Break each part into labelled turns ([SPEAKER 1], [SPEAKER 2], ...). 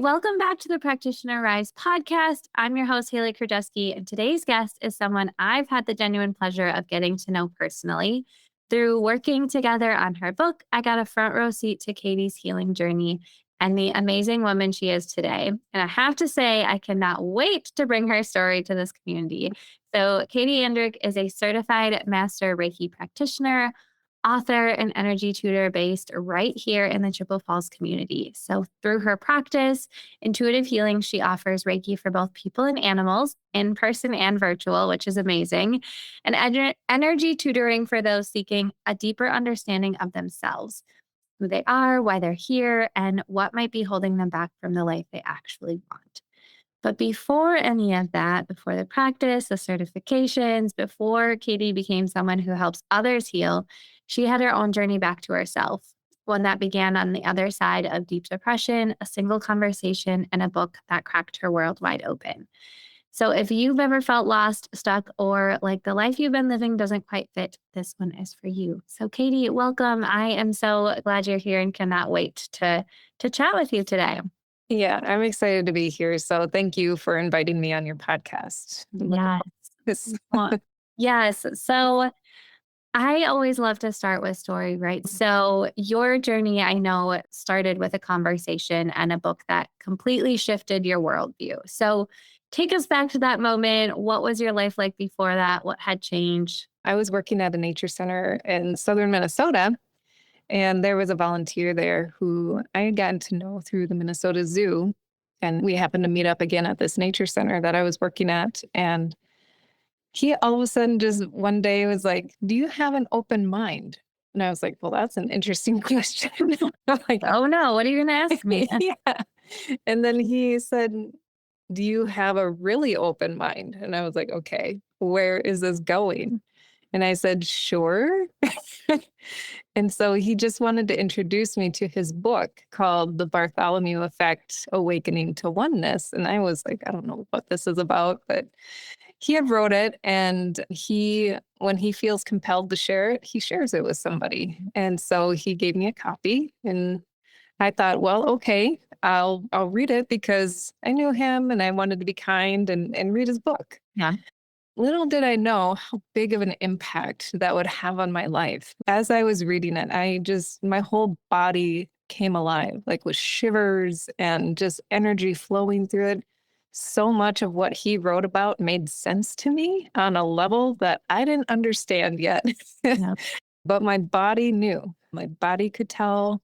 [SPEAKER 1] Welcome back to the Practitioner Rise podcast. I'm your host, Hailey and today's guest is someone I've had the genuine pleasure of getting to know personally. Through working together on her book, I got a front row seat to Katy's healing journey and the amazing woman she is today. And I have to say, I cannot wait to bring her story to this community. So, Katy Anderegg is a certified Master Reiki Practitioner, author, and energy tutor based right here in the Chippewa Falls community. So, through her practice, intuitive healing, she offers Reiki for both people and animals, in person and virtual, which is amazing, and energy tutoring for those seeking a deeper understanding of themselves, who they are, why they're here, and what might be holding them back from the life they actually want. But before any of that, before the practice, the certifications, before Katy became someone who helps others heal, she had her own journey back to herself, one that began on the other side of deep depression, a single conversation, and a book that cracked her world wide open. So if you've ever felt lost, stuck, or like the life you've been living doesn't quite fit, this one is for you. So Katy, welcome. I am so glad you're here and cannot wait to chat with you today.
[SPEAKER 2] Yeah, I'm excited to be here. So thank you for inviting me on your podcast. I'm looking
[SPEAKER 1] Yes.
[SPEAKER 2] forward to this.
[SPEAKER 1] Well, yes. So I always love to start with story, right? So your journey, I know, started with a conversation and a book that completely shifted your worldview. So take us back to that moment. What was your life like before that? What had changed?
[SPEAKER 2] I was working at a nature center in southern Minnesota, and there was a volunteer there who I had gotten to know through the Minnesota Zoo. And we happened to meet up again at this nature center that I was working at. And he all of a sudden just one day was like, "Do you have an open mind?" And I was like, "Well, that's an interesting question." I'm like,
[SPEAKER 1] Oh no, what are you going to ask me?
[SPEAKER 2] yeah. And then he said, "Do you have a really open mind?" And I was like, "Okay, where is this going?" And I said, "Sure." And so he just wanted to introduce me to his book called The Bartholomew Effect: Awakening to Oneness. And I was like, I don't know what this is about, but he had wrote it, and when he feels compelled to share it, he shares it with somebody. And so he gave me a copy, and I thought, well, okay, I'll read it because I knew him and I wanted to be kind and read his book.
[SPEAKER 1] Yeah.
[SPEAKER 2] Little did I know how big of an impact that would have on my life. As I was reading it, my whole body came alive, like with shivers and just energy flowing through it. So much of what he wrote about made sense to me on a level that I didn't understand yet.
[SPEAKER 1] Yeah.
[SPEAKER 2] But my body knew. My body could tell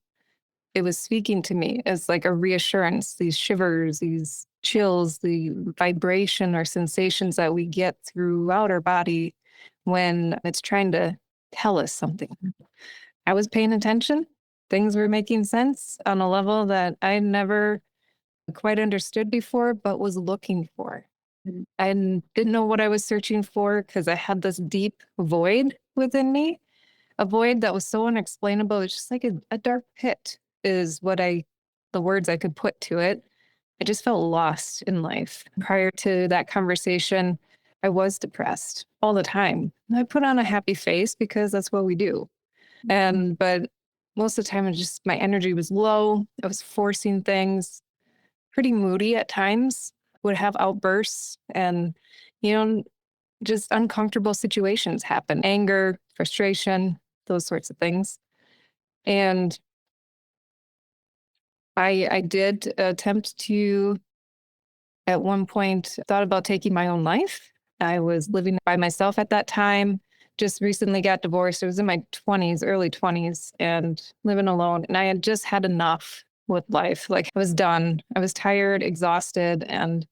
[SPEAKER 2] it was speaking to me as like a reassurance, these shivers, these chills, the vibration or sensations that we get throughout our body when it's trying to tell us something. I was paying attention. Things were making sense on a level that I never quite understood before, but was looking for. I didn't know what I was searching for because I had this deep void within me, a void that was so unexplainable. It's just like a dark pit is the words I could put to it. I just felt lost in life. Prior to that conversation, I was depressed all the time. I put on a happy face because that's what we do. But most of the time, my energy was low. I was forcing things, pretty moody at times, would have outbursts and, you know, just uncomfortable situations happen, anger, frustration, those sorts of things. And I did attempt to, at one point, thought about taking my own life. I was living by myself at that time, just recently got divorced. I was in my 20s, early 20s, and living alone. And I had just had enough with life. Like I was done. I was tired, exhausted, and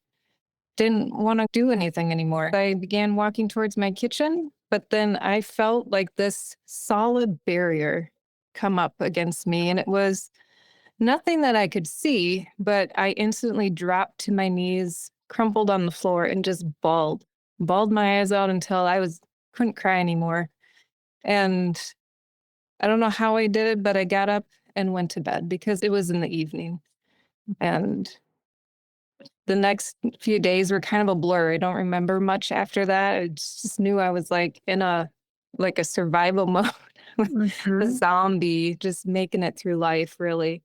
[SPEAKER 2] didn't want to do anything anymore. I began walking towards my kitchen, but then I felt like this solid barrier come up against me. And it was nothing that I could see, but I instantly dropped to my knees, crumpled on the floor, and just bawled my eyes out until couldn't cry anymore. And I don't know how I did it, but I got up and went to bed because it was in the evening. And the next few days were kind of a blur. I don't remember much after that. I just knew I was like in a survival mode, a zombie, just making it through life, really.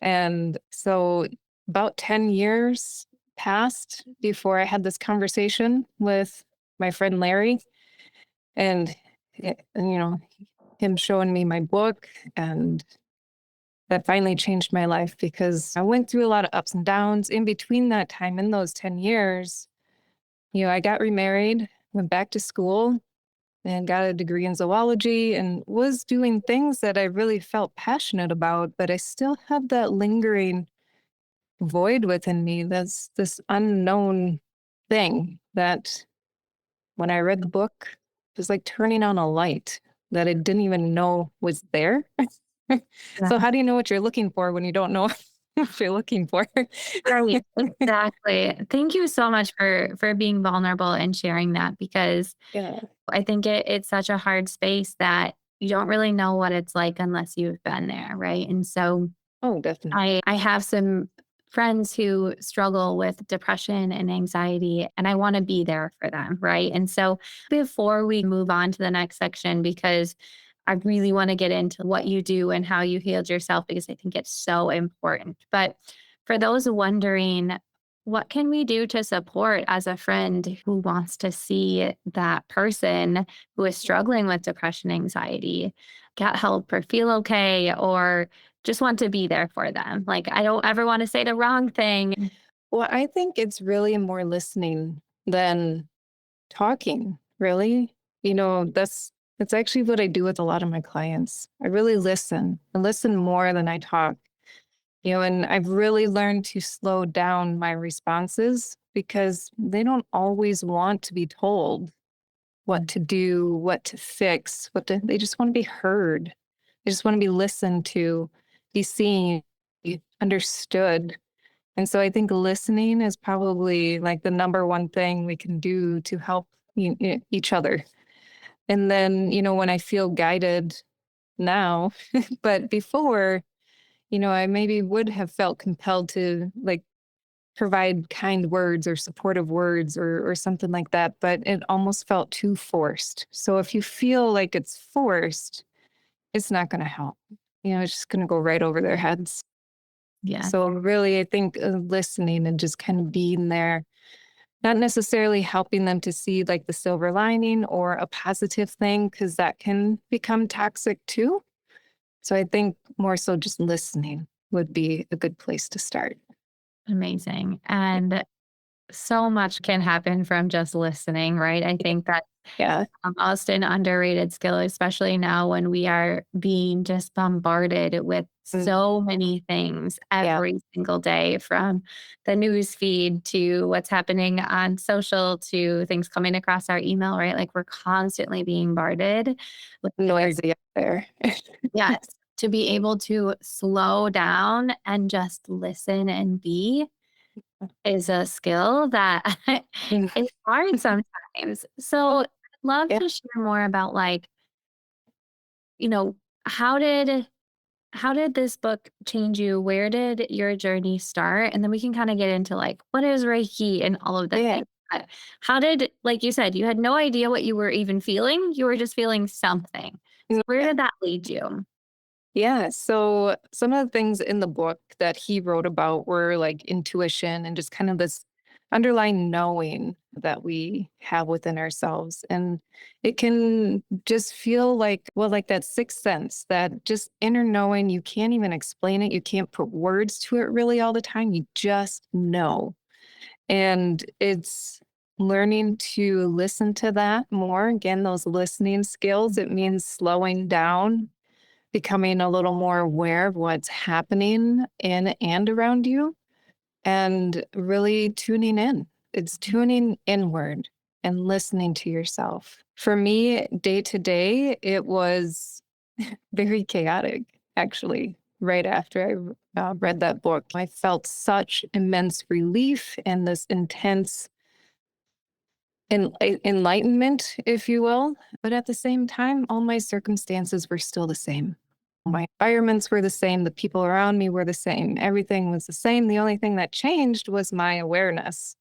[SPEAKER 2] And so about 10 years passed before I had this conversation with my friend Larry. And, him showing me my book, and that finally changed my life because I went through a lot of ups and downs in between that time. In those 10 years, I got remarried, went back to school, and got a degree in zoology and was doing things that I really felt passionate about, but I still have that lingering void within me. That's this unknown thing that when I read the book, it was like turning on a light that I didn't even know was there.
[SPEAKER 1] Yeah.
[SPEAKER 2] So how do you know what you're looking for when you don't know what you're looking for?
[SPEAKER 1] Right. Exactly. Thank you so much for being vulnerable and sharing that, because
[SPEAKER 2] Yeah.
[SPEAKER 1] I think it's such a hard space that you don't really know what it's like unless you've been there, right? And so
[SPEAKER 2] Oh, definitely.
[SPEAKER 1] I have some friends who struggle with depression and anxiety, and I want to be there for them, right? And so before we move on to the next section, because I really want to get into what you do and how you healed yourself, because I think it's so important. But for those wondering, what can we do to support as a friend who wants to see that person who is struggling with depression, anxiety, get help or feel okay, or just want to be there for them? Like, I don't ever want to say the wrong thing.
[SPEAKER 2] Well, I think it's really more listening than talking, really. That's actually what I do with a lot of my clients. I really listen. I listen more than I talk. And I've really learned to slow down my responses because they don't always want to be told what to do, what to fix, they just want to be heard. They just want to be listened to, be seen, be understood. And so I think listening is probably like the number one thing we can do to help each other. And then, when I feel guided now, but before, I maybe would have felt compelled to like provide kind words or supportive words or something like that, but it almost felt too forced. So if you feel like it's forced, it's not going to help. It's just going to go right over their heads.
[SPEAKER 1] Yeah.
[SPEAKER 2] So really, I think listening and just kind of being there, not necessarily helping them to see like the silver lining or a positive thing, because that can become toxic too. So I think more so just listening would be a good place to start.
[SPEAKER 1] Amazing. And so much can happen from just listening, right? I think that
[SPEAKER 2] Yeah.
[SPEAKER 1] almost an underrated skill, especially now when we are being just bombarded with
[SPEAKER 2] Mm.
[SPEAKER 1] so many things
[SPEAKER 2] Yeah.
[SPEAKER 1] every single day, from the news feed to what's happening on social to things coming across our email, right? Like, we're constantly being bombarded with different.
[SPEAKER 2] Noisy up there.
[SPEAKER 1] Yes. To be able to slow down and just listen and be is a skill that
[SPEAKER 2] Mm.
[SPEAKER 1] is hard sometimes. So I'd love
[SPEAKER 2] Yeah.
[SPEAKER 1] to share more about, like, you know, how did how did this book change you? Where did your journey start? And then we can kind of get into, like, what is Reiki and all of the
[SPEAKER 2] Yeah.
[SPEAKER 1] things. But how did, like you said, you had no idea what you were even feeling. You were just feeling something. So where
[SPEAKER 2] Yeah.
[SPEAKER 1] did that lead you?
[SPEAKER 2] Yeah. So some of the things in the book that he wrote about were like intuition and just kind of this underlying knowing that we have within ourselves. And it can just feel like, well, like that sixth sense, that just inner knowing. You can't even explain it. You can't put words to it really all the time. You just know. And it's learning to listen to that more. Again, those listening skills, it means slowing down, becoming a little more aware of what's happening in and around you, and really tuning in. It's tuning inward and listening to yourself. For me, day to day, it was very chaotic, actually. Right after I read that book, I felt such immense relief and this intense enlightenment, if you will. But at the same time, all my circumstances were still the same. My environments were the same. The people around me were the same. Everything was the same. The only thing that changed was my awareness.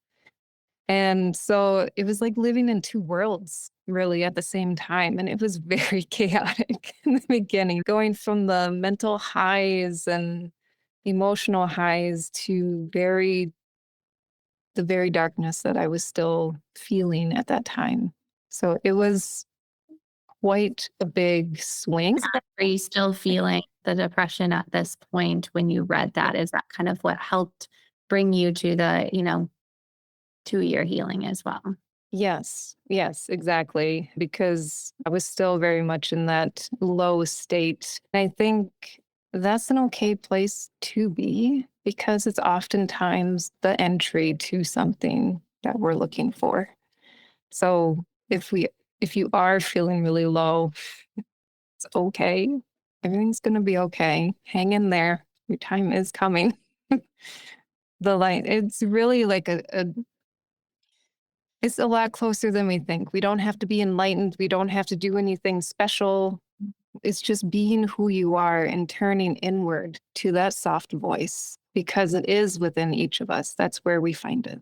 [SPEAKER 2] And so it was like living in two worlds really at the same time. And it was very chaotic in the beginning, going from the mental highs and emotional highs to the very darkness that I was still feeling at that time. So it was quite a big swing.
[SPEAKER 1] Are you still feeling the depression at this point when you read that? Is that kind of what helped bring you to the, 2-year healing as well?
[SPEAKER 2] Yes, yes, exactly. Because I was still very much in that low state. I think that's an okay place to be because it's oftentimes the entry to something that we're looking for. So if you are feeling really low, it's okay. Everything's going to be okay. Hang in there. Your time is coming. The light, it's really like it's a lot closer than we think. We don't have to be enlightened. We don't have to do anything special. It's just being who you are and turning inward to that soft voice because it is within each of us. That's where we find it.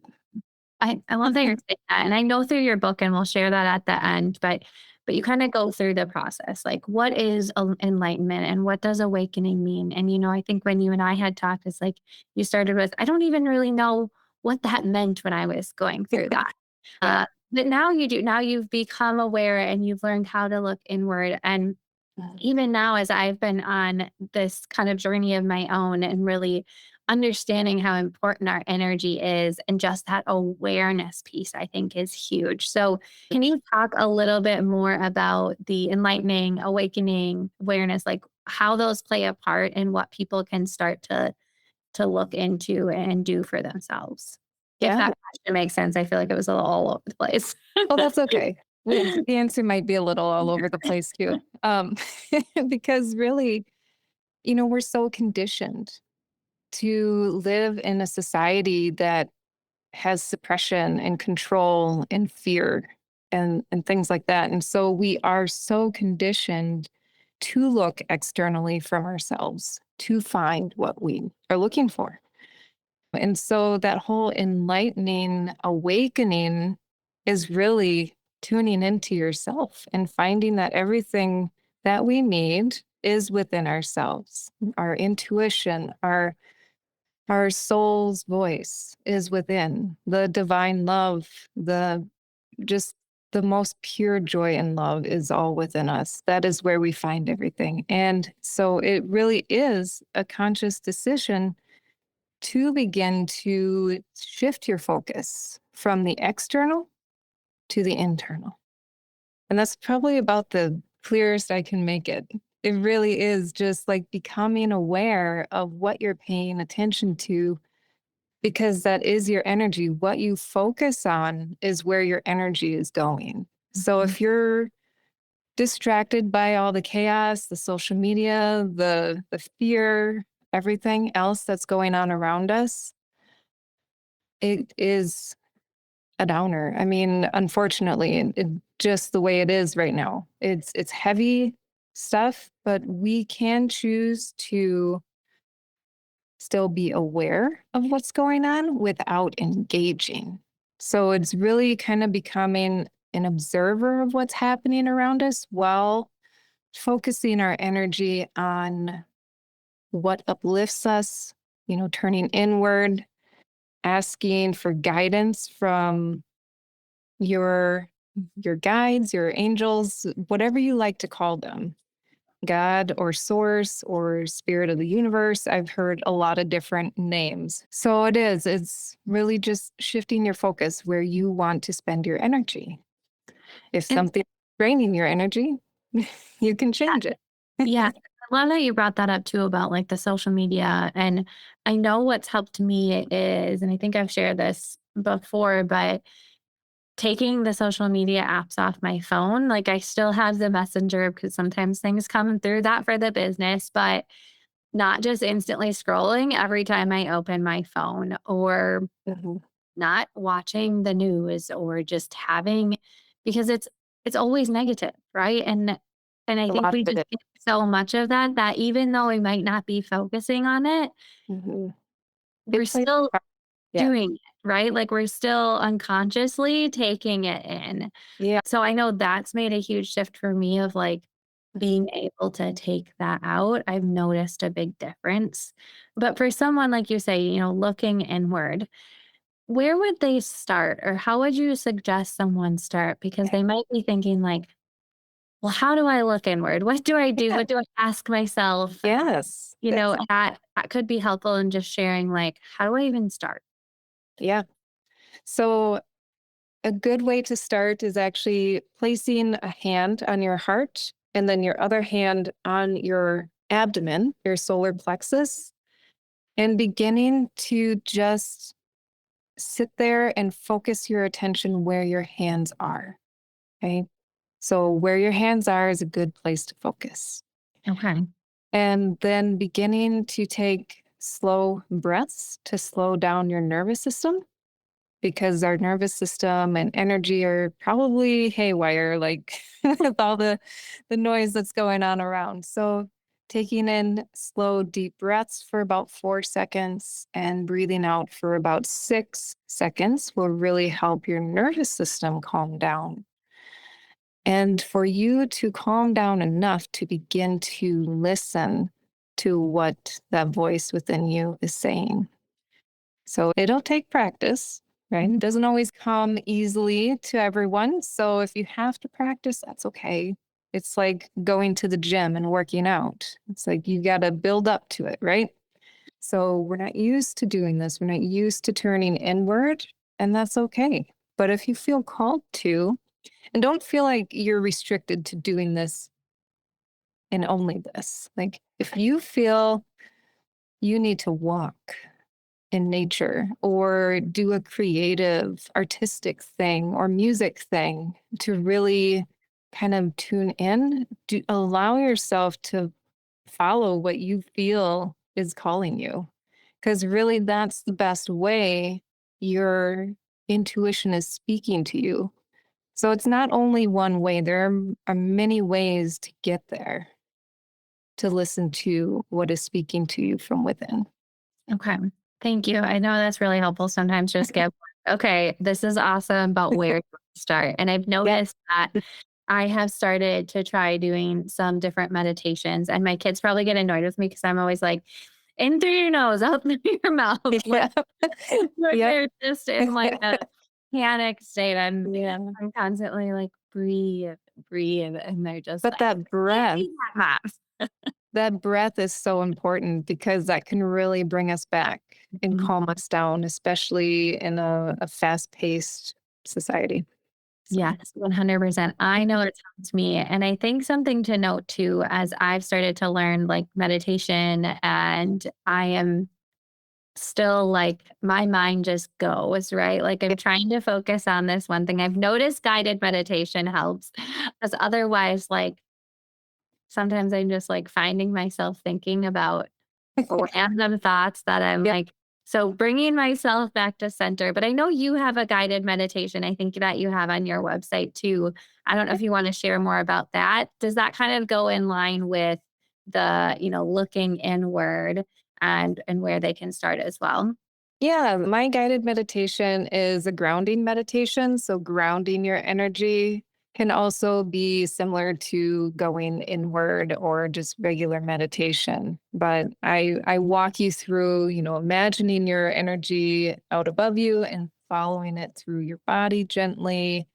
[SPEAKER 1] I love that you're saying that, and I know through your book, and we'll share that at the end, but you kinda go through the process, like, what is enlightenment and what does awakening mean? And, I think when you and I had talked, it's like you started with, "I don't even really know what that meant when I was going through that."
[SPEAKER 2] Yeah.
[SPEAKER 1] But now you do. Now you've become aware and you've learned how to look inward, and even now as I've been on this kind of journey of my own and really understanding how important our energy is and just that awareness piece, I think is huge. So, can you talk a little bit more about the enlightening, awakening, awareness, like how those play a part in what people can start to look into and do for themselves? If
[SPEAKER 2] Yeah.
[SPEAKER 1] that question makes sense, I feel like it was a little all over the place.
[SPEAKER 2] Oh, that's okay. The answer might be a little all over the place too. Because really, we're so conditioned to live in a society that has suppression and control and fear and things like that. And so we are so conditioned to look externally from ourselves to find what we are looking for. And so that whole enlightening awakening is really tuning into yourself and finding that everything that we need is within ourselves. Our intuition, our soul's voice is within. The divine love, the just the most pure joy and love is all within us. That is where we find everything. And so it really is a conscious decision to begin to shift your focus from the external to the internal. And that's probably about the clearest I can make it. It really is just like becoming aware of what you're paying attention to, because that is your energy. What you focus on is where your energy is going. So if you're distracted by all the chaos, the social media, the fear, everything else that's going on around us, it is a downer. I mean, unfortunately, just the way it is right now. It's heavy stuff, but we can choose to still be aware of what's going on without engaging. So it's really kind of becoming an observer of what's happening around us while focusing our energy on what uplifts us, turning inward, asking for guidance from your guides, your angels, whatever you like to call them, God or source or spirit of the universe. I've heard a lot of different names. So it's really just shifting your focus where you want to spend your energy. If
[SPEAKER 1] And
[SPEAKER 2] something's draining your energy, you can change it.
[SPEAKER 1] yeah, I love that you brought that up too about like the social media. And I know what's helped me is, and I think I've shared this before, but taking the social media apps off my phone. Like I still have the messenger because sometimes things come through that for the business, but not just instantly scrolling every time I open my phone, or
[SPEAKER 2] Mhm.
[SPEAKER 1] not watching the news, or just having, because it's always negative, right? And I
[SPEAKER 2] A
[SPEAKER 1] think
[SPEAKER 2] lot
[SPEAKER 1] we
[SPEAKER 2] of
[SPEAKER 1] just
[SPEAKER 2] it.
[SPEAKER 1] get so much of that that even though we might not be focusing on it,
[SPEAKER 2] Mhm.
[SPEAKER 1] we're
[SPEAKER 2] It plays
[SPEAKER 1] still
[SPEAKER 2] a part. Yeah.
[SPEAKER 1] doing it, right? Like we're still unconsciously taking it in.
[SPEAKER 2] Yeah.
[SPEAKER 1] So I know that's made a huge shift for me of like being able to take that out, I've noticed a big difference. But for someone, like you say, looking inward, where would they start or how would you suggest someone start? Because they might be thinking like, well, how do I look inward? What do I do?
[SPEAKER 2] Yeah.
[SPEAKER 1] What do I ask myself?
[SPEAKER 2] Yes.
[SPEAKER 1] That could be helpful in just sharing like, how do I even start?
[SPEAKER 2] Yeah. So a good way to start is actually placing a hand on your heart and then your other hand on your abdomen, your solar plexus, and beginning to just sit there and focus your attention where your hands are. Okay. So, where your hands are is a good place to focus.
[SPEAKER 1] Okay.
[SPEAKER 2] And then beginning to take slow breaths to slow down your nervous system because our nervous system and energy are probably haywire, like with all the noise that's going on around. So taking in slow, deep breaths for about 4 seconds and breathing out for about 6 seconds will really help your nervous system calm down. And for you to calm down enough to begin to listen to what that voice within you is saying. So it'll take practice, right? It doesn't always come easily to everyone. So if you have to practice, that's okay. It's like going to the gym and working out. It's like you got to build up to it, right? So we're not used to doing this. We're not used to turning inward, and that's okay. But if you feel called to, and don't feel like you're restricted to doing this and only this, like if you feel you need to walk in nature or do a creative artistic thing or music thing to really kind of tune in, allow yourself to follow what you feel is calling you, because really that's the best way your intuition is speaking to you. So it's not only one way, there are many ways to get there, to listen to what is speaking to you from within.
[SPEAKER 1] Okay. Thank you. I know that's really helpful sometimes just get, okay, this is awesome, but where to start? And I've
[SPEAKER 2] Yeah.
[SPEAKER 1] noticed that I have started to try doing some different meditations, and my kids probably get annoyed with me because I'm always like, in through your nose, out through your mouth.
[SPEAKER 2] Yeah.
[SPEAKER 1] Like
[SPEAKER 2] Yep.
[SPEAKER 1] they're just in like a panic state.
[SPEAKER 2] Yeah.
[SPEAKER 1] I'm constantly like, breathe, breathe. And they're just
[SPEAKER 2] But
[SPEAKER 1] like, "Can't do that, Mom."
[SPEAKER 2] that breath is so important because that can really bring us back and
[SPEAKER 1] Mhm.
[SPEAKER 2] calm us down, especially in a fast-paced society. So,
[SPEAKER 1] Yes, 100%. I know it helped me. And I think something to note too, as I've started to learn like meditation, and I am still like my mind just goes, right? Like I'm
[SPEAKER 2] yeah,
[SPEAKER 1] trying to focus on this one thing. I've noticed guided meditation helps, because otherwise, like sometimes I'm just like finding myself thinking about random thoughts that I'm
[SPEAKER 2] yep.
[SPEAKER 1] like, so bringing myself back to center. But I know you have a guided meditation, I think that you have on your website too. I don't know if you want to share more about that. Does that kind of go in line with the, looking inward and where they can start as well?
[SPEAKER 2] Yeah, my guided meditation is a grounding meditation. So, grounding your energy can also be similar to going inward or just regular meditation. But I walk you through, imagining your energy out above you and following it through your body gently,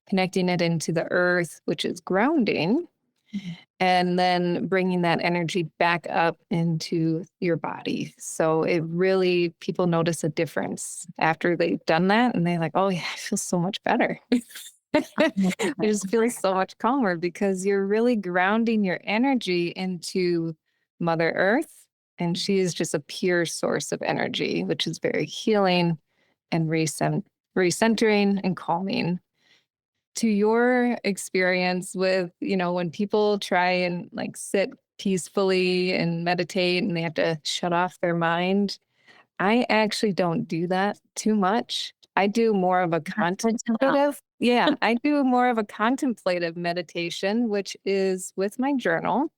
[SPEAKER 2] connecting it into the earth, which is grounding,
[SPEAKER 1] Mhm.
[SPEAKER 2] and then bringing that energy back up into your body. So it really, people notice a difference after they've done that. And they're like, oh, yeah, I feel so much better. I just feel so much calmer because you're really grounding your energy into Mother Earth. And she is just a pure source of energy, which is very healing and recentering and calming. To your experience with, when people try and like sit peacefully and meditate and they have to shut off their mind, I actually don't do that too much. I do more of a
[SPEAKER 1] That's good to know.
[SPEAKER 2] contemplative. Yeah, I do more of a contemplative meditation, which is with my journal.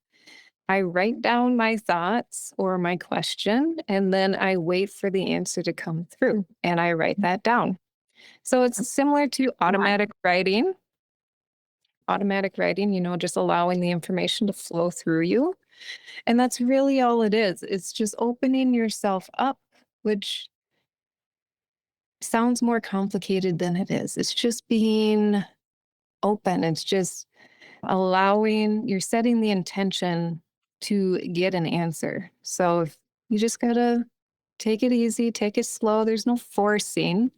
[SPEAKER 2] I write down my thoughts or my question, and then I wait for the answer to come through and I write that down. So it's similar to automatic writing, automatic writing, just allowing the information to flow through you. And that's really all it is. It's just opening yourself up, which sounds more complicated than it is. It's just being open. It's just you're setting the intention to get an answer. So if you just got to take it easy, take it slow, there's no forcing.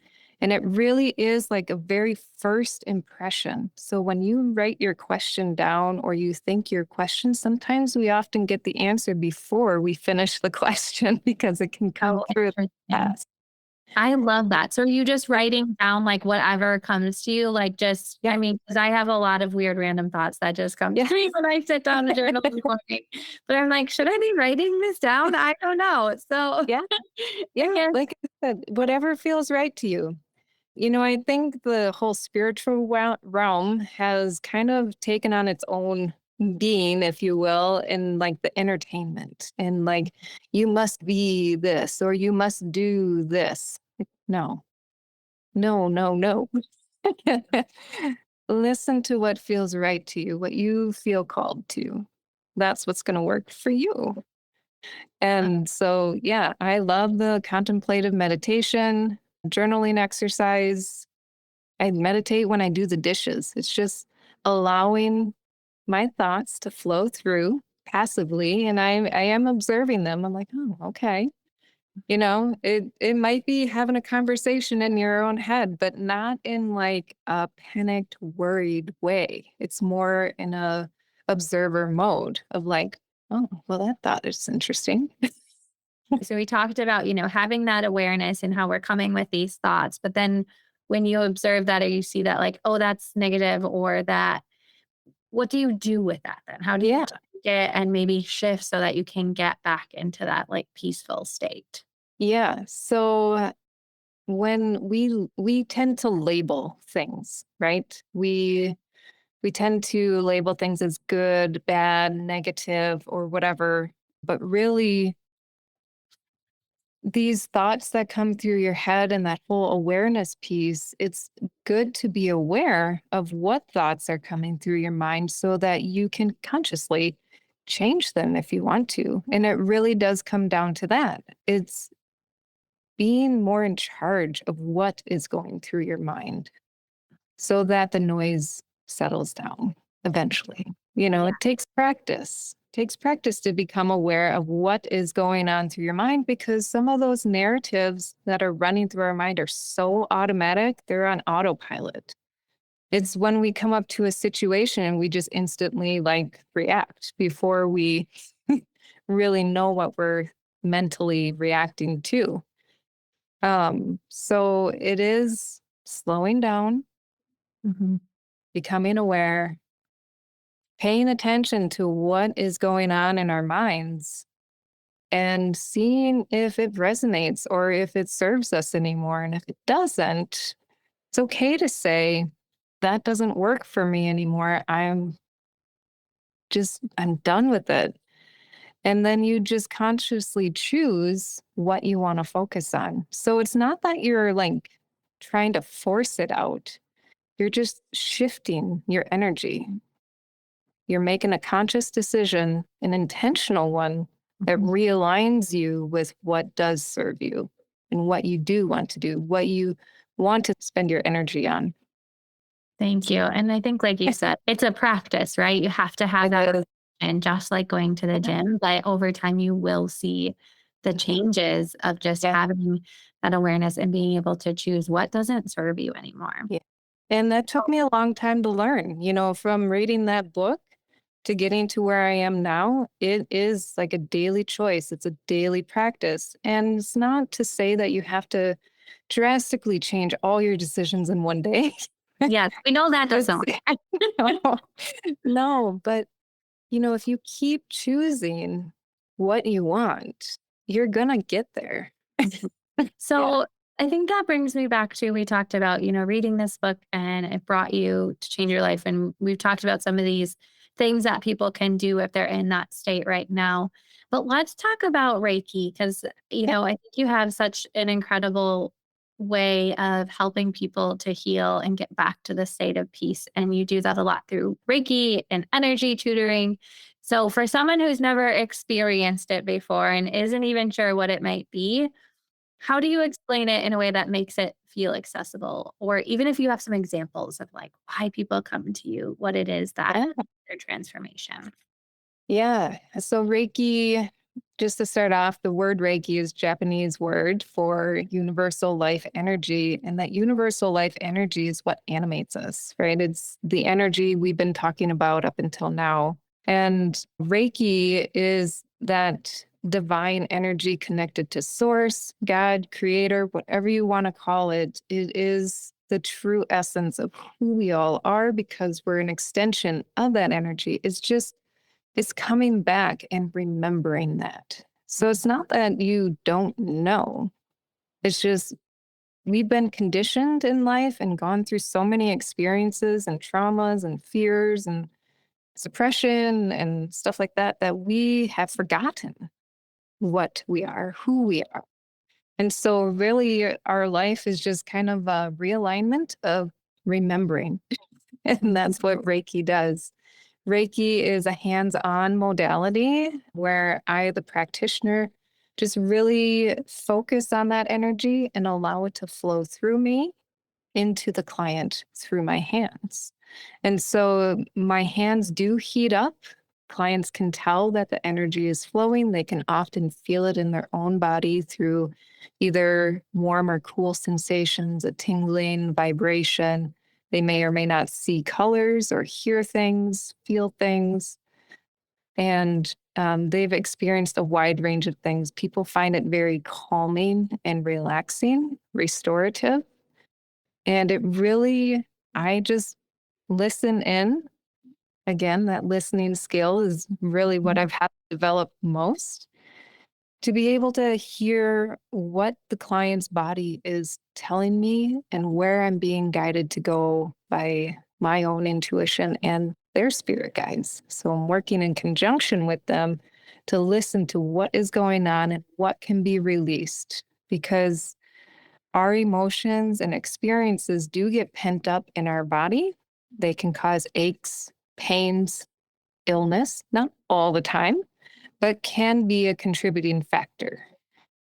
[SPEAKER 2] And it really is like a very first impression. So when you write your question down or you think your question, sometimes we often get the answer before we finish the question because it can come
[SPEAKER 1] Oh,
[SPEAKER 2] through
[SPEAKER 1] interesting.
[SPEAKER 2] fast.
[SPEAKER 1] I love that. So are you just writing down like whatever comes to you? Like just, I mean, because I have a lot of weird random thoughts that just come to me when I sit down to journal in the morning. But I'm like, should I be writing this down? I don't know. So
[SPEAKER 2] Yeah. Yeah.
[SPEAKER 1] guess
[SPEAKER 2] Like I said, whatever feels right to you. I think the whole spiritual realm has kind of taken on its own being, if you will, in like the entertainment and like, you must be this or you must do this. No, no, no, no. Listen to what feels right to you, what you feel called to. That's what's going to work for you. And so, yeah, I love the contemplative meditation, journaling exercise. I meditate when I do the dishes. It's just allowing my thoughts to flow through passively, and I am observing them. I'm like, oh, okay. It might be having a conversation in your own head, but not in like a panicked, worried way. It's more in a observer mode of like, oh, well, that thought is interesting.
[SPEAKER 1] so we talked about, having that awareness and how we're coming with these thoughts. But then when you observe that or you see that like, oh, that's negative or that, what do you do with that then? How do you
[SPEAKER 2] Yeah.
[SPEAKER 1] take it and maybe shift so that you can get back into that like peaceful state?
[SPEAKER 2] Yeah. So when we tend to label things, right? We tend to label things as good, bad, negative, or whatever. But really, these thoughts that come through your head and that whole awareness piece, it's good to be aware of what thoughts are coming through your mind so that you can consciously change them if you want to. And it really does come down to that. It's being more in charge of what is going through your mind so that the noise settles down eventually.
[SPEAKER 1] Yeah.
[SPEAKER 2] It takes practice. Takes practice to become aware of what is going on through your mind because some of those narratives that are running through our mind are so automatic, they're on autopilot. It's when we come up to a situation and we just instantly like react before we really know what we're mentally reacting to. So it is slowing down,
[SPEAKER 1] Mhm.
[SPEAKER 2] becoming aware, paying attention to what is going on in our minds and seeing if it resonates or if it serves us anymore. And if it doesn't, it's okay to say, that doesn't work for me anymore. I'm done with it. And then you just consciously choose what you want to focus on. So it's not that you're like trying to force it out. You're just shifting your energy. You're making a conscious decision, an intentional one that
[SPEAKER 1] Mhm.
[SPEAKER 2] realigns you with what does serve you and what you do want to do, what you want to spend your energy on.
[SPEAKER 1] Thank you. And I think, like you said, it's a practice, right? You have to have that,
[SPEAKER 2] It
[SPEAKER 1] and just like going to the gym, but over time you will see the changes of just
[SPEAKER 2] Yeah.
[SPEAKER 1] having that awareness and being able to choose what doesn't serve you anymore.
[SPEAKER 2] Yeah. And that took me a long time to learn, from reading that book to getting to where I am now. It is like a daily choice, it's a daily practice. And it's not to say that you have to drastically change all your decisions in one day.
[SPEAKER 1] Yes, we know that
[SPEAKER 2] It's,
[SPEAKER 1] doesn't work.
[SPEAKER 2] no, no, but if you keep choosing what you want, you're gonna get there. Yeah.
[SPEAKER 1] So I think that brings me back to, we talked about, reading this book and it brought you to change your life. And we've talked about some of these things that people can do if they're in that state right now. But let's talk about Reiki because,
[SPEAKER 2] Yeah.
[SPEAKER 1] I think you have such an incredible way of helping people to heal and get back to the state of peace. And you do that a lot through Reiki and energy tutoring. So, for someone who's never experienced it before and isn't even sure what it might be, how do you explain it in a way that makes it feel accessible? Or even if you have some examples of like why people come to you, what it is that
[SPEAKER 2] Yeah.
[SPEAKER 1] their transformation.
[SPEAKER 2] Yeah. So Reiki, just to start off, the word Reiki is Japanese word for universal life energy. And that universal life energy is what animates us, right? It's the energy we've been talking about up until now. And Reiki is that divine energy connected to source, God, creator, whatever you want to call it. It is the true essence of who we all are because we're an extension of that energy. It's coming back and remembering that. So it's not that you don't know. It's just we've been conditioned in life and gone through so many experiences and traumas and fears and suppression and stuff like that, that we have forgotten what we are, who we are. And so, really, our life is just kind of a realignment of remembering. And that's what Reiki does. Reiki is a hands on modality where I, the practitioner, just really focus on that energy and allow it to flow through me into the client through my hands. And so my hands do heat up. Clients can tell that the energy is flowing. They can often feel it in their own body through either warm or cool sensations, a tingling, vibration. They may or may not see colors or hear things, feel things. And they've experienced a wide range of things. People find it very calming and relaxing, restorative. And it really, I just listen in. Again, that listening skill is really what I've had to develop most to be able to hear what the client's body is telling me and where I'm being guided to go by my own intuition and their spirit guides. So I'm working in conjunction with them to listen to what is going on and what can be released because our emotions and experiences do get pent up in our body. They can cause aches, pains, illness, not all the time, but can be a contributing factor.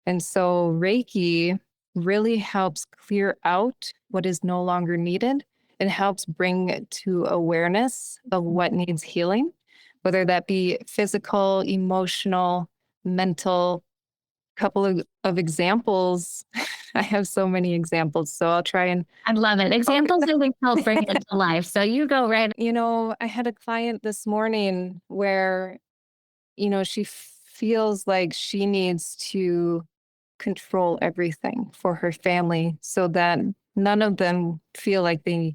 [SPEAKER 2] And so Reiki really helps clear out what is no longer needed. It helps bring it to awareness of what needs healing, whether that be physical, emotional, mental. Couple of examples. I have so many examples, so I'll try and
[SPEAKER 1] I love it. Examples really help bring it to life. So you go right.
[SPEAKER 2] I had a client this morning where, she feels like she needs to control everything for her family so that none of them feel like they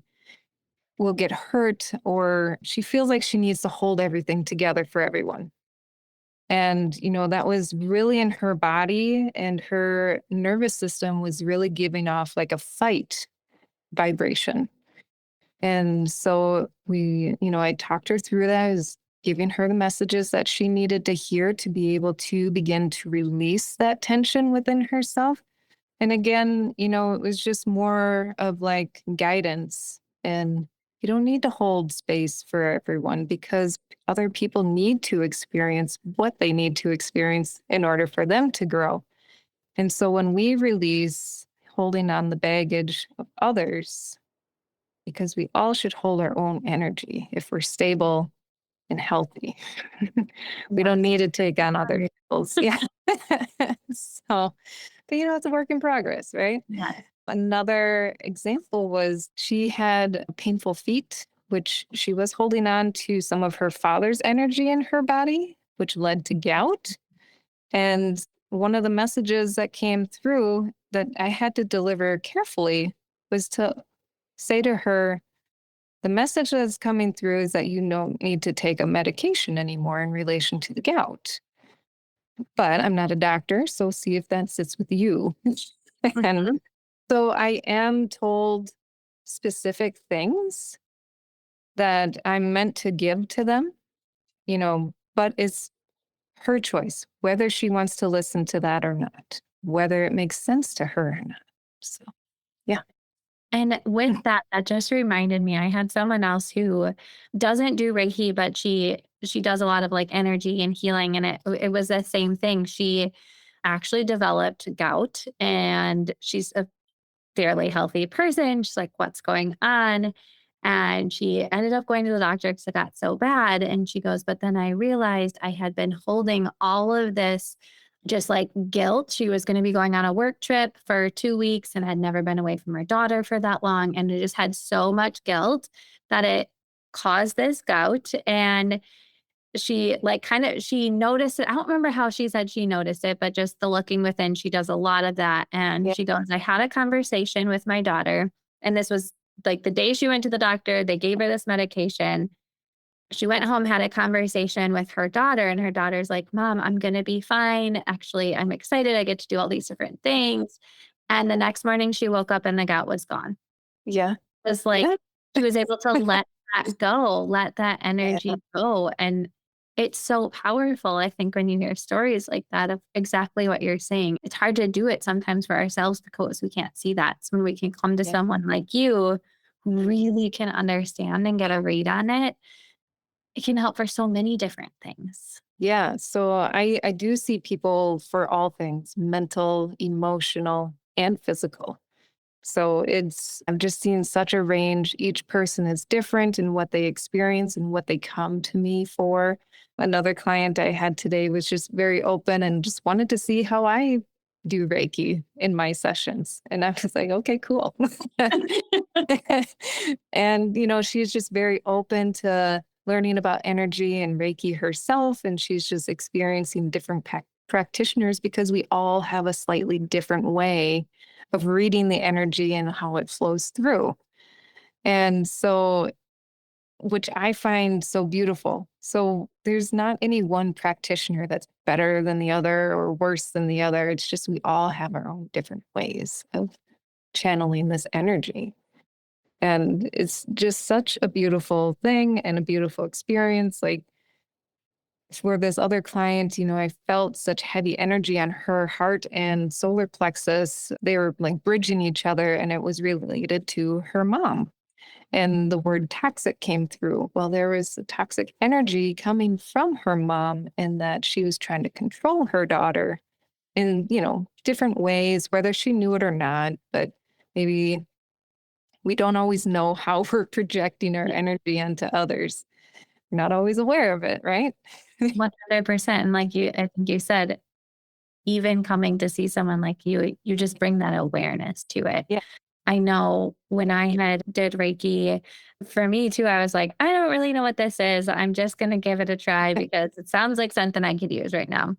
[SPEAKER 2] will get hurt, or she feels like she needs to hold everything together for everyone. And, that was really in her body, and her nervous system was really giving off like a fight vibration. And so I talked her through that. I was giving her the messages that she needed to hear to be able to begin to release that tension within herself. And again, it was just more of like guidance. And you don't need to hold space for everyone because other people need to experience what they need to experience in order for them to grow. And so when we release holding on the baggage of others, because we all should hold our own energy if we're stable and healthy. We don't need to take on other people's. Yeah. So, but it's a work in progress, right?
[SPEAKER 1] Yes.
[SPEAKER 2] Another example was she had painful feet, which she was holding on to some of her father's energy in her body, which led to gout. And one of the messages that came through that I had to deliver carefully was to say to her, the message that's coming through is that you don't need to take a medication anymore in relation to the gout. But I'm not a doctor, so see if that sits with you. And so I am told specific things that I'm meant to give to them, but it's her choice whether she wants to listen to that or not, whether it makes sense to her or not. So. Yeah.
[SPEAKER 1] And with that, that just reminded me, I had someone else who doesn't do Reiki, but she does a lot of like energy and healing, and it was the same thing. She actually developed gout, and she's a fairly healthy person. She's like, "What's going on?" And she ended up going to the doctor because it got so bad. And she goes, "But then I realized I had been holding all of this just like guilt." She was going to be going on a work trip for 2 weeks and had never been away from her daughter for that long. And it just had so much guilt that it caused this gout. And she like kind of she noticed it. I don't remember how she said she noticed it, but just the looking within, she does a lot of that. And
[SPEAKER 2] Yeah.
[SPEAKER 1] she goes, "I had a conversation with my daughter." And this was like the day she went to the doctor, they gave her this medication. She went home, had a conversation with her daughter, and her daughter's like, "Mom, I'm going to be fine. Actually, I'm excited. I get to do all these different things." And the next morning she woke up and the gout was gone.
[SPEAKER 2] Yeah.
[SPEAKER 1] It's like
[SPEAKER 2] Yeah.
[SPEAKER 1] she was able to let that go, let that
[SPEAKER 2] Yeah.
[SPEAKER 1] energy go, and it's so powerful, I think, when you hear stories like that of exactly what you're saying. It's hard to do it sometimes for ourselves because we can't see that. So when we can come to
[SPEAKER 2] Yeah.
[SPEAKER 1] someone like you who really can understand and get a read on it, it can help for so many different things.
[SPEAKER 2] Yeah. So I do see people for all things mental, emotional, and physical. So I'm just seeing such a range. Each person is different in what they experience and what they come to me for. Another client I had today was just very open and just wanted to see how I do Reiki in my sessions. And I was like, okay, cool. And, she's just very open to learning about energy and Reiki herself. And she's just experiencing different practitioners because we all have a slightly different way of reading the energy and how it flows through. And so, which I find so beautiful. So, there's not any one practitioner that's better than the other or worse than the other. It's just we all have our own different ways of channeling this energy. And it's just such a beautiful thing and a beautiful experience. Like for this other client, I felt such heavy energy on her heart and solar plexus. They were like bridging each other, and it was related to her mom. And the word toxic came through. Well, there was a toxic energy coming from her mom, and that she was trying to control her daughter in, different ways, whether she knew it or not. But maybe we don't always know how we're projecting our energy onto others. We're not always aware of it, right?
[SPEAKER 1] 100%. And like I think you said, even coming to see someone like you just bring that awareness to it.
[SPEAKER 2] Yeah.
[SPEAKER 1] I know when I had did Reiki, for me too, I was like, I don't really know what this is. I'm just going to give it a try because it sounds like something I could use right now.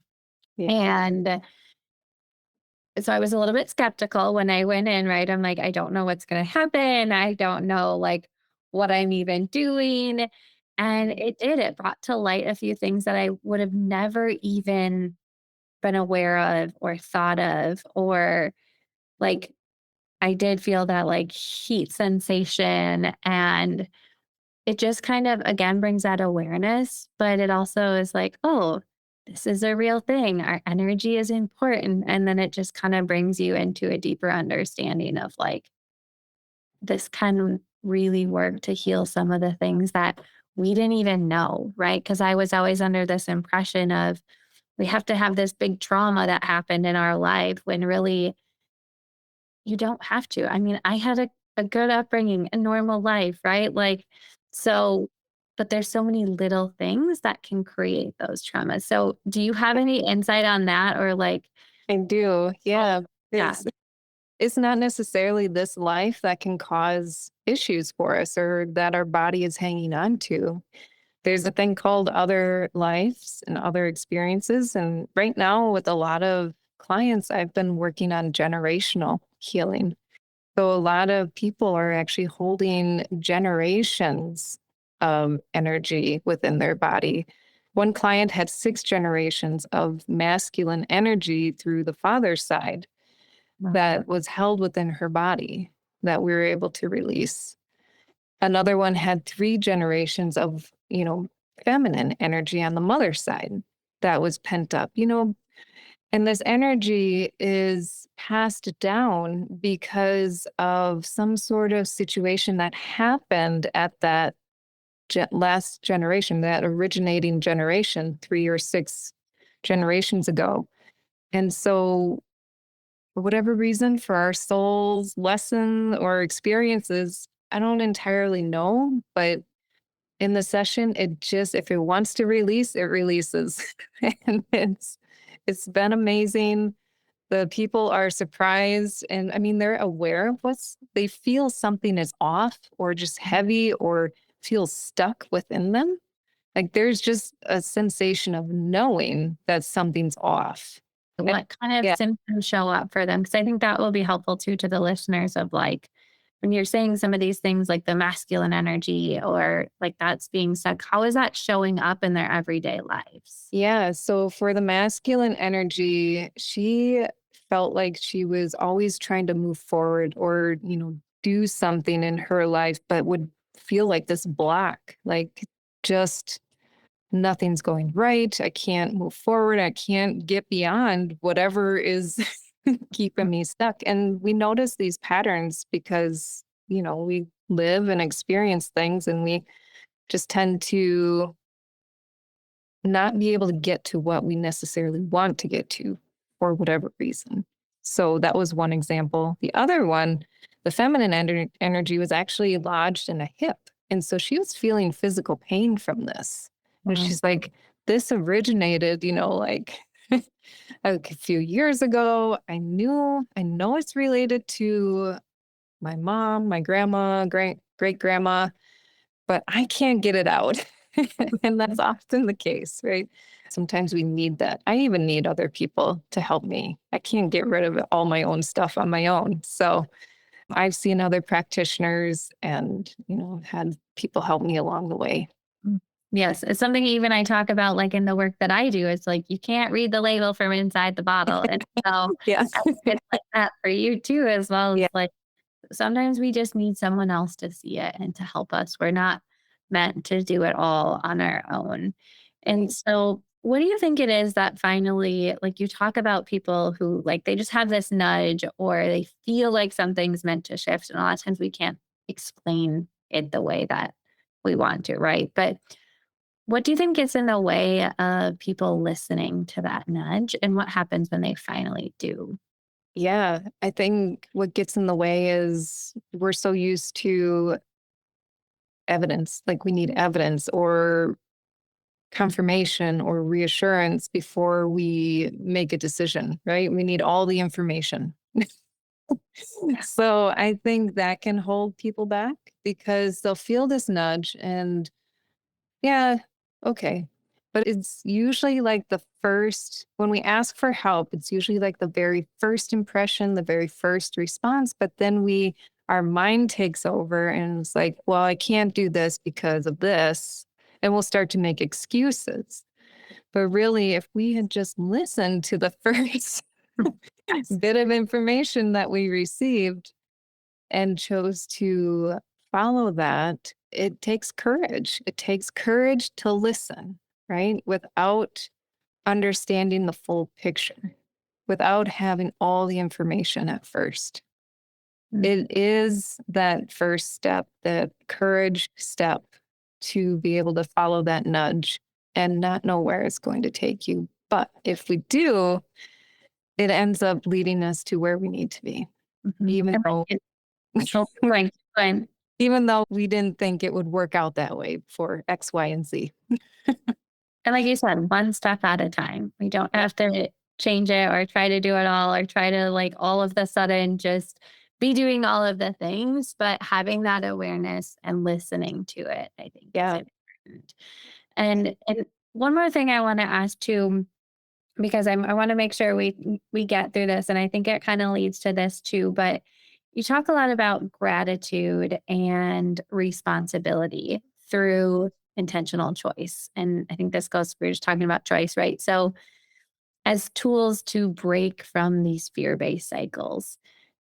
[SPEAKER 2] Yeah.
[SPEAKER 1] And so I was a little bit skeptical when I went in, right? I'm like, I don't know what's going to happen. I don't know like what I'm even doing. And it brought to light a few things that I would have never even been aware of or thought of, or like I did feel that like heat sensation, and it just kind of again brings that awareness, but it also is like, oh, this is a real thing. Our energy is important. And then it just kind of brings you into a deeper understanding of like, this can really work to heal some of the things that we didn't even know, right? Because I was always under this impression of we have to have this big trauma that happened in our life when really you don't have to. I mean, I had a good upbringing, a normal life, right? Like, so, but there's so many little things that can create those traumas. So, do you have any insight on that or like,
[SPEAKER 2] I do. Yeah.
[SPEAKER 1] yeah,
[SPEAKER 2] It's not necessarily this life that can cause issues for us or that our body is hanging on to. There's a thing called other lives and other experiences. And right now, with a lot of clients, I've been working on generational healing. So a lot of people are actually holding generations of energy within their body. One client had 6 generations of masculine energy through the father's side
[SPEAKER 1] well,
[SPEAKER 2] that was held within her body that we were able to release. Another one had 3 generations of, feminine energy on the mother's side that was pent up, And this energy is passed down because of some sort of situation that happened at that last generation, that originating generation, 3 or 6 generations ago. And so, for whatever reason, for our soul's lesson or experiences, I don't entirely know, but in the session, it just, if it wants to release, it releases. And it's been amazing. The people are surprised, and I mean, they're aware of they feel something is off or just heavy or feels stuck within them. Like there's just a sensation of knowing that something's off. And
[SPEAKER 1] What kind of
[SPEAKER 2] yeah,
[SPEAKER 1] symptoms show up for them? Because I think that will be helpful too to the listeners of like, when you're saying some of these things like the masculine energy or like that's being stuck, how is that showing up in their everyday lives?
[SPEAKER 2] yeah. So for the masculine energy, she felt like she was always trying to move forward or, do something in her life, but would feel like this block, like just nothing's going right. I can't move forward. I can't get beyond whatever is keeping me stuck. And we notice these patterns because, we live and experience things and we just tend to not be able to get to what we necessarily want to get to for whatever reason. So that was one example. The other one, the feminine energy was actually lodged in a hip. And so she was feeling physical pain from this. And
[SPEAKER 1] Wow.
[SPEAKER 2] she's like, this originated, like a few years ago. I know it's related to my mom, my grandma, great grandma, but I can't get it out. And that's often the case, right? Sometimes we need that. I even need other people to help me. I can't get rid of all my own stuff on my own. So I've seen other practitioners and, had people help me along the way.
[SPEAKER 1] Mm. Yes, it's something even I talk about, like, in the work that I do. It's like, you can't read the label from inside the bottle, and so
[SPEAKER 2] Yeah.
[SPEAKER 1] I think it's like that for you too, as well
[SPEAKER 2] Yeah.
[SPEAKER 1] as, like, sometimes we just need someone else to see it and to help us. We're not meant to do it all on our own. And so, what do you think it is that finally, like, you talk about people who, like, they just have this nudge or they feel like something's meant to shift, and a lot of times we can't explain it the way that we want to, right? But what do you think gets in the way of people listening to that nudge, and what happens when they finally do?
[SPEAKER 2] Yeah. I think what gets in the way is we're so used to evidence, like we need evidence or confirmation or reassurance before we make a decision, right? We need all the information. So I think that can hold people back because they'll feel this nudge and yeah, okay. But it's usually like when we ask for help, it's usually like the very first impression, the very first response. But then our mind takes over and it's like, well, I can't do this because of this. And we'll start to make excuses. But really, if we had just listened to the first bit of information that we received and chose to follow that, it takes courage. It takes courage to listen, right? Without understanding the full picture, without having all the information at first.
[SPEAKER 1] Mm.
[SPEAKER 2] It is that first step, that courage step to be able to follow that nudge and not know where it's going to take you. But if we do, it ends up leading us to where we need to be,
[SPEAKER 1] Mhm.
[SPEAKER 2] even
[SPEAKER 1] And
[SPEAKER 2] though
[SPEAKER 1] like oh, go ahead.
[SPEAKER 2] even though we didn't think it would work out that way for X, Y, and Z.
[SPEAKER 1] And like you said, one step at a time. We don't have to change it or try to do it all or try to like all of the sudden just be doing all of the things, but having that awareness and listening to it, I think is
[SPEAKER 2] Yeah.
[SPEAKER 1] important. And one more thing I want to ask too, because I want to make sure we get through this, and I think it kind of leads to this too. But you talk a lot about gratitude and responsibility through intentional choice, and I think this goes. We're just talking about choice, right? So as tools to break from these fear-based cycles.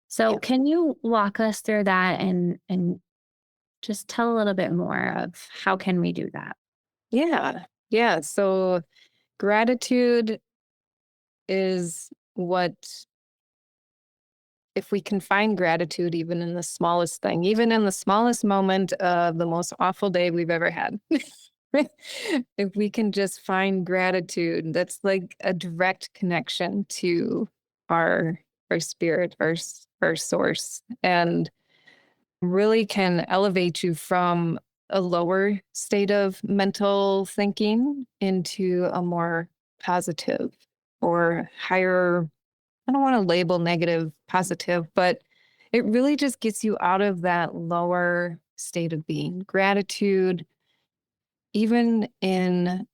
[SPEAKER 1] So
[SPEAKER 2] Yeah.
[SPEAKER 1] can you walk us through that and just tell a little bit more of how can we do that?
[SPEAKER 2] Yeah. Yeah. So gratitude is if we can find gratitude even in the smallest thing, even in the smallest moment of the most awful day we've ever had. If we can just find gratitude, that's like a direct connection to our spirit, our source, and really can elevate you from a lower state of mental thinking into a more positive or higher. I don't want to label negative positive, but it really just gets you out of that lower state of being. Gratitude, even in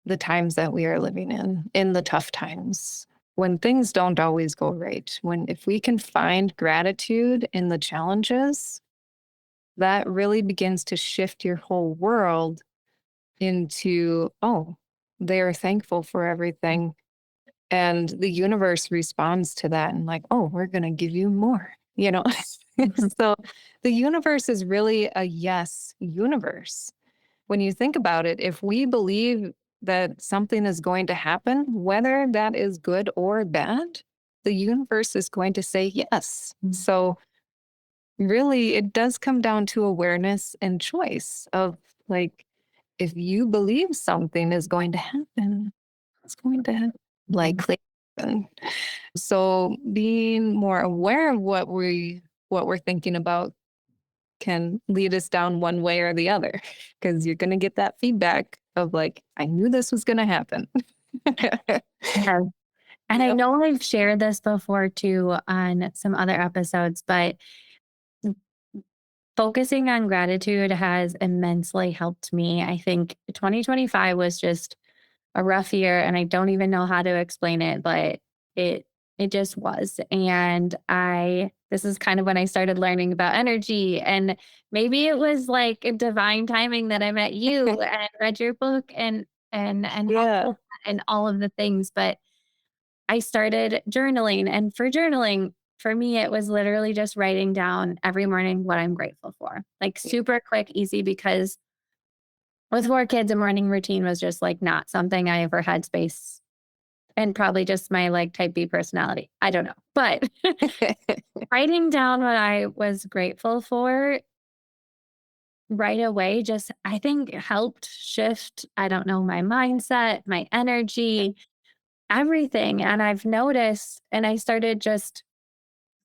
[SPEAKER 2] the times that we are living in the tough times, when things don't always go right, if we can find gratitude in the challenges, that really begins to shift your whole world into, oh, they are thankful for everything. And the universe responds to that and like, oh, we're going to give you more, you know? So the universe is really a yes universe. When you think about it, if we believe that something is going to happen, whether that is good or bad, the universe is going to say yes. So really, it does come down to awareness and choice of like, if you believe something is going to happen, it's going to likely happen. So being more aware of what we're thinking about can lead us down one way or the other, because you're going to get that feedback of like, I knew this was going to happen.
[SPEAKER 1] Yeah. And I
[SPEAKER 2] Yep.
[SPEAKER 1] know I've shared this before too on some other episodes, but focusing on gratitude has immensely helped me. I think 2025 was just a rough year and I don't even know how to explain it, but it it just was. And I this is kind of when I started learning about energy, and maybe it was like a divine timing that I met you and read your book and
[SPEAKER 2] Yeah.
[SPEAKER 1] and all of the things, but I started journaling, and for journaling, for me it was literally just writing down every morning what I'm grateful for. Like super quick, easy, because with 4 kids, a morning routine was just like not something I ever had space, and probably just my like type B personality. I don't know. But writing down what I was grateful for right away just I think helped shift, I don't know, my mindset, my energy, everything. And I've noticed, and I started just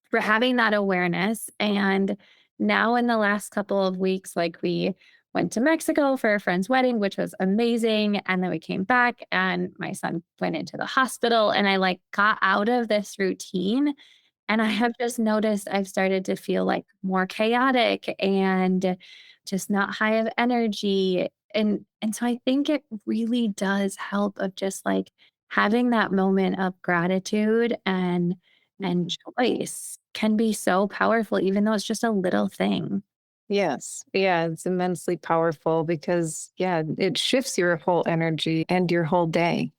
[SPEAKER 1] for having that awareness. And now, in the last couple of weeks, like we went to Mexico for a friend's wedding, which was amazing. And then we came back and my son went into the hospital, and I like got out of this routine. And I have just noticed I've started to feel like more chaotic and just not high of energy. And so I think it really does help of just like having that moment of gratitude and choice can be so powerful, even though it's just a little thing.
[SPEAKER 2] Yes. Yeah, it's immensely powerful because, yeah, it shifts your whole energy and your whole day.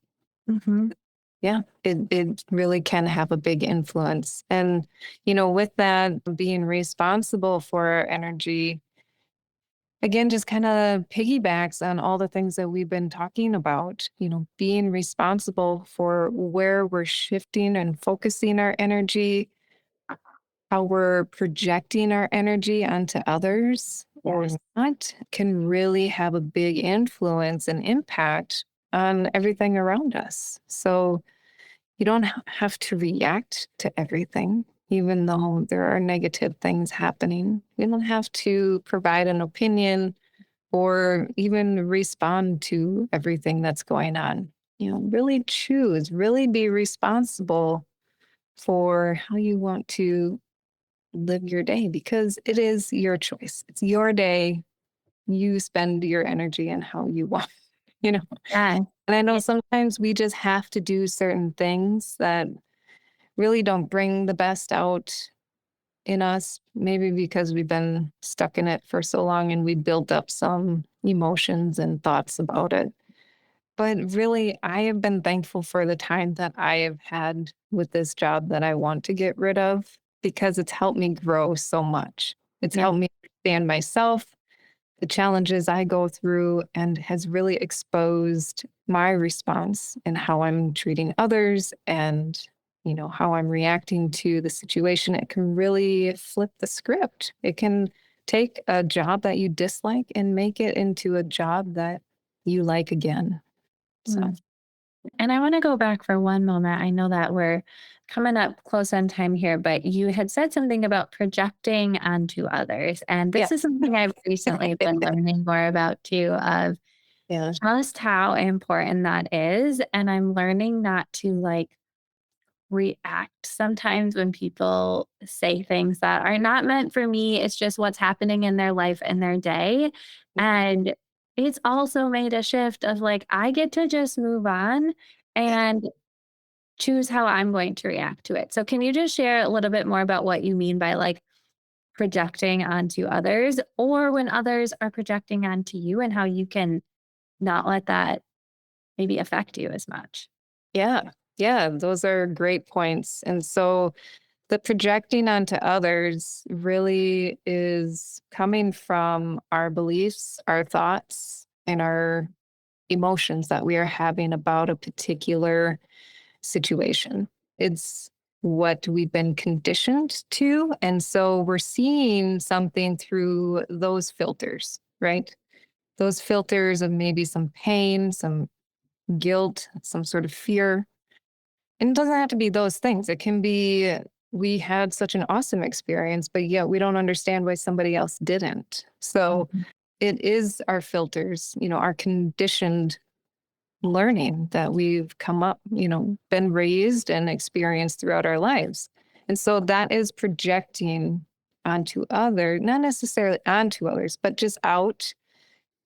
[SPEAKER 1] Mhm.
[SPEAKER 2] Yeah, it really can have a big influence. And, with that being responsible for our energy, again, just kind of piggybacks on all the things that we've been talking about, being responsible for where we're shifting and focusing our energy, how we're projecting our energy onto others or not, can really have a big influence and impact on everything around us. So you don't have to react to everything, even though there are negative things happening. You don't have to provide an opinion or even respond to everything that's going on. Really choose, really be responsible for how you want to live your day, because it is your choice. It's your day. You spend your energy and how you want, you know.
[SPEAKER 1] Yeah.
[SPEAKER 2] And I know sometimes we just have to do certain things that really don't bring the best out in us, maybe because we've been stuck in it for so long and we built up some emotions and thoughts about it. But really, I have been thankful for the time that I have had with this job that I want to get rid of, because it's helped me grow so much. It's
[SPEAKER 1] Yeah.
[SPEAKER 2] helped me understand myself. the challenges I go through and has really exposed my response and how I'm treating others and, how I'm reacting to the situation. It can really flip the script. It can take a job that you dislike and make it into a job that you like again. So,
[SPEAKER 1] Mm. And I want to go back for one moment. I know that we're coming up close on time here, but you had said something about projecting onto others. And
[SPEAKER 2] yeah.
[SPEAKER 1] this is something I've recently been learning more about too, of
[SPEAKER 2] Yeah.
[SPEAKER 1] just how important that is. And I'm learning not to react sometimes when people say things that are not meant for me. It's just what's happening in their life and their day. And it's also made a shift of I get to just move on and choose how I'm going to react to it. So, can you just share a little bit more about what you mean by projecting onto others or when others are projecting onto you and how you can not let that maybe affect you as much?
[SPEAKER 2] Yeah. Yeah. Those are great points. And so the projecting onto others really is coming from our beliefs, our thoughts, and our emotions that we are having about a particular situation. It's what we've been conditioned to. And so we're seeing something through those filters, right? Those filters of maybe some pain, some guilt, some sort of fear. And it doesn't have to be those things. It can be we had such an awesome experience, but yet we don't understand why somebody else didn't. So
[SPEAKER 1] Mhm.
[SPEAKER 2] it is our filters, our conditioned learning that we've come up, been raised and experienced throughout our lives. And so that is projecting onto other, not necessarily onto others, but just out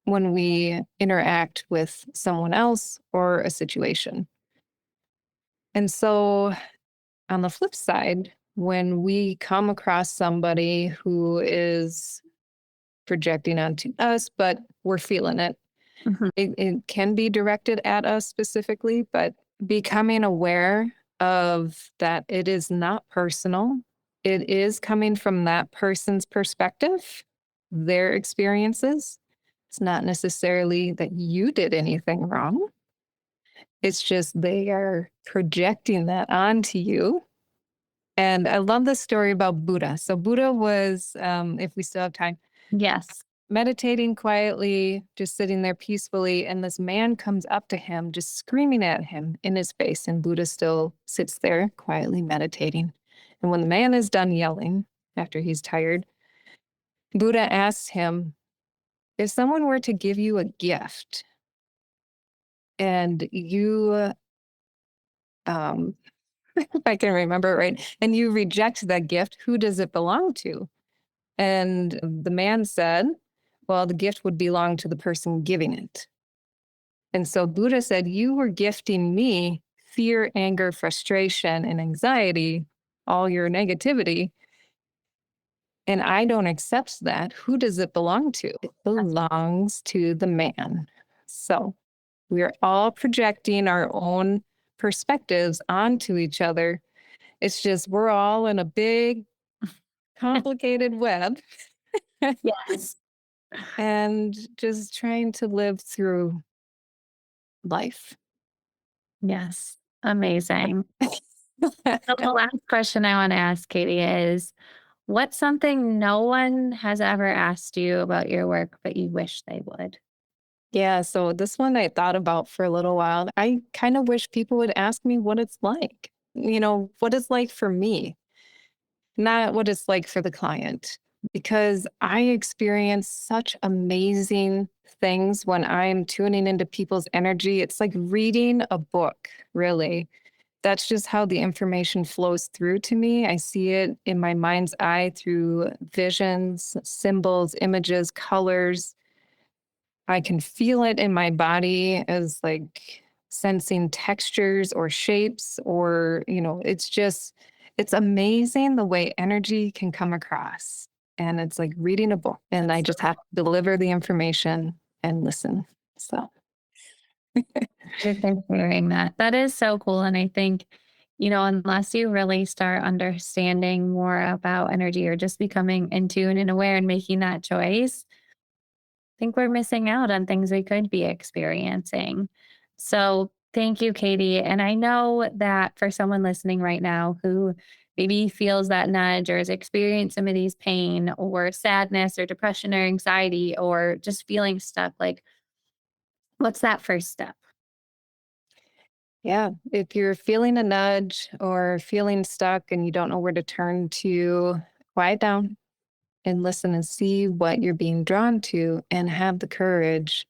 [SPEAKER 2] when we interact with someone else or a situation. And so on the flip side, when we come across somebody who is projecting onto us, but we're feeling it,
[SPEAKER 1] Mhm.
[SPEAKER 2] it can be directed at us specifically, but becoming aware of that it is not personal. It is coming from that person's perspective, their experiences. It's not necessarily that you did anything wrong. It's just they are projecting that onto you. And I love the story about Buddha. So Buddha was, if we still have time,
[SPEAKER 1] Yes.
[SPEAKER 2] meditating quietly, just sitting there peacefully. And this man comes up to him, just screaming at him in his face. And Buddha still sits there quietly meditating. And when the man is done yelling, after he's tired, Buddha asks him, if someone were to give you a gift and you, um, if I can remember it right, and you reject that gift, who does it belong to? And the man said, well, the gift would belong to the person giving it. And so Buddha said, you were gifting me fear, anger, frustration, and anxiety, all your negativity. And I don't accept that. Who does it belong to? It belongs to the man. So we're all projecting our own perspectives onto each other. It's just we're all in a big, complicated web
[SPEAKER 1] Yes.
[SPEAKER 2] and just trying to live through life.
[SPEAKER 1] Yes. Amazing. So the last question I want to ask Katie is, what's something no one has ever asked you about your work, but you wish they would?
[SPEAKER 2] Yeah, so this one I thought about for a little while. I kind of wish people would ask me what it's like, what it's like for me, not what it's like for the client, because I experience such amazing things when I'm tuning into people's energy. It's like reading a book, really. That's just how the information flows through to me. I see it in my mind's eye through visions, symbols, images, colors. I can feel it in my body as like sensing textures or shapes, or, it's amazing the way energy can come across. And it's like reading a book, and I just have to deliver the information and listen. So,
[SPEAKER 1] Thank you for sharing that. That is so cool. And I think, unless you really start understanding more about energy or just becoming in tune and aware and making that choice, think we're missing out on things we could be experiencing. So thank you, Katie. And I know that for someone listening right now who maybe feels that nudge or is experiencing some of these pain or sadness or depression or anxiety or just feeling stuck, like what's that first step?
[SPEAKER 2] Yeah. If you're feeling a nudge or feeling stuck and you don't know where to turn to, quiet down and listen and see what you're being drawn to and have the courage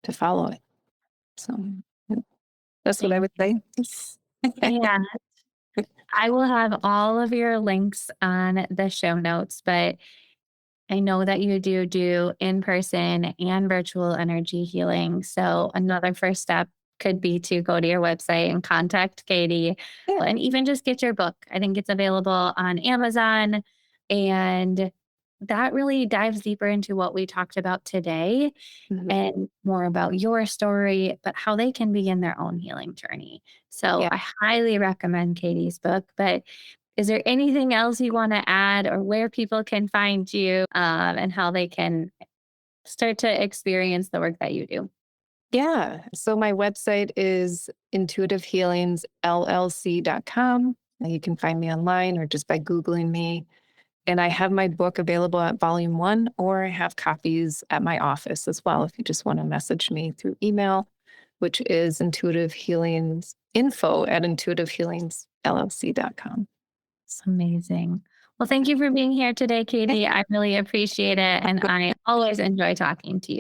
[SPEAKER 2] to follow it. So yeah, that's what I
[SPEAKER 1] Thank
[SPEAKER 2] would say.
[SPEAKER 1] Yeah, I will have all of your links on the show notes, but I know that you do in person and virtual energy healing. So, another first step could be to go to your website and contact Katie
[SPEAKER 2] Yeah.
[SPEAKER 1] and even just get your book. I think it's available on Amazon. And that really dives deeper into what we talked about today
[SPEAKER 2] Mhm.
[SPEAKER 1] and more about your story, but how they can begin their own healing journey. So,
[SPEAKER 2] Yeah.
[SPEAKER 1] I highly recommend Katie's book. But is there anything else you want to add or where people can find you and how they can start to experience the work that you do?
[SPEAKER 2] Yeah. So my website is intuitivehealingsllc.com. You can find me online or just by Googling me. And I have my book available at volume one, or I have copies at my office as well if you just want to message me through email, which is intuitive healings info at intuitivehealingsllc.com.
[SPEAKER 1] It's amazing. Well, thank you for being here today, Katie. I really appreciate it. And I always enjoy talking to you.